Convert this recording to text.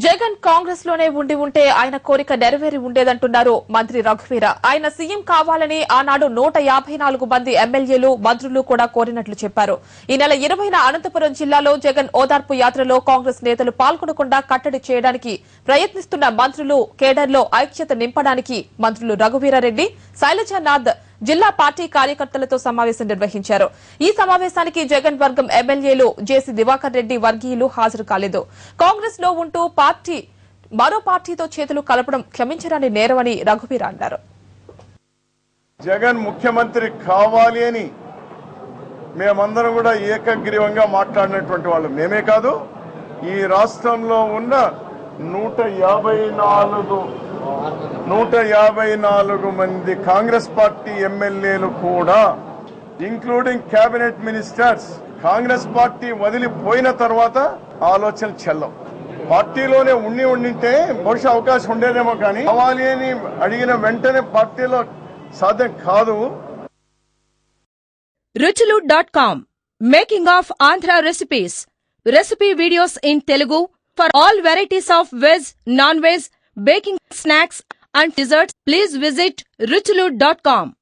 జగన్ కాంగ్రెస్ లోనే ఉంటే ఆయన కోరిక నెరవేరి ఉండేదంటున్నారు మంత్రి రఘువీర. ఆయన సీఎం కావాలని ఆనాడు 154 మంది ఎమ్మెల్యేలు, మంత్రులు కూడా కోరినట్లు చెప్పారు. ఈ నెల 20న అనంతపురం జిల్లాలో జగన్ ఓదార్పు యాత్రలో కాంగ్రెస్ నేతలు పాల్గొనకుండా కట్టడి చేయడానికి ప్రయత్నిస్తున్న మంత్రులు, కేడర్లో ఐక్యత నింపడానికి మంత్రులు రఘువీరారెడ్డి, శైలజానాథ్ జిల్లా పార్టీ కార్యకర్తలతో సమావేశం నిర్వహించారు. ఈ సమావేశానికి జగన్ వర్గం ఎమ్మెల్యేలు జేసీ దివాకర్ రెడ్డి వర్గీయులు హాజరు కాలేదు. కాంగ్రెస్ లో ఉంటూ మరో పార్టీతో చేతులు కలపడం క్షమించరాని నేరమని రఘువీర అన్నారు. జగన్ ముఖ్యమంత్రి కావాలి అని మేమందరం కూడా ఏకగ్రీవంగా మాట్లాడినటువంటి వాళ్ళు మేమే కాదు, ఈ రాష్ట్రంలో ఉన్న 154 మంది కాంగ్రెస్ పార్టీ ఎమ్మెల్యేలు కూడా, including cabinet ministers, Congress party వదిలిపోయిన తర్వాత ఆలోచన చెల్లవు. పార్టీలోనే ఉండింటే బహుశా అవకాశం ఉండేదేమో, కానీ కావాలి అని అడిగిన వెంటనే పార్టీలో సాధ్యం కాదు. ruchulu.com Making of Andhra recipes. Recipe videos in Telugu for all varieties of veg, non-veg, baking snacks and desserts. Please visit ruchulu.com.